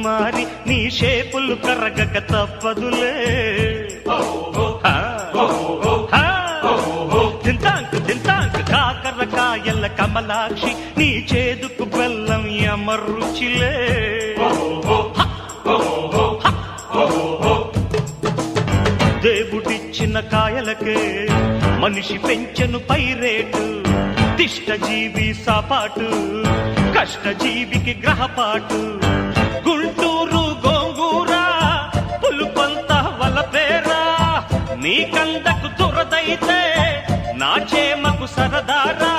మారి నీ షేపులు కరగక తప్పదులే. తింటాంక్ కాకరకాయల కమలాక్షి నీ చేదుకు బెల్లం యమరుచిలే. దేవుడిచ్చిన కాయలకే మనిషి పెంచెను పైరేటు. తిష్టజీవి సాపాటు కష్టజీవికి గ్రహపాటు. గుంటూరు గోంగూర పులుపంత వలపేరా. నీ కందకు దురదైతే నా చేమకు సరదారా.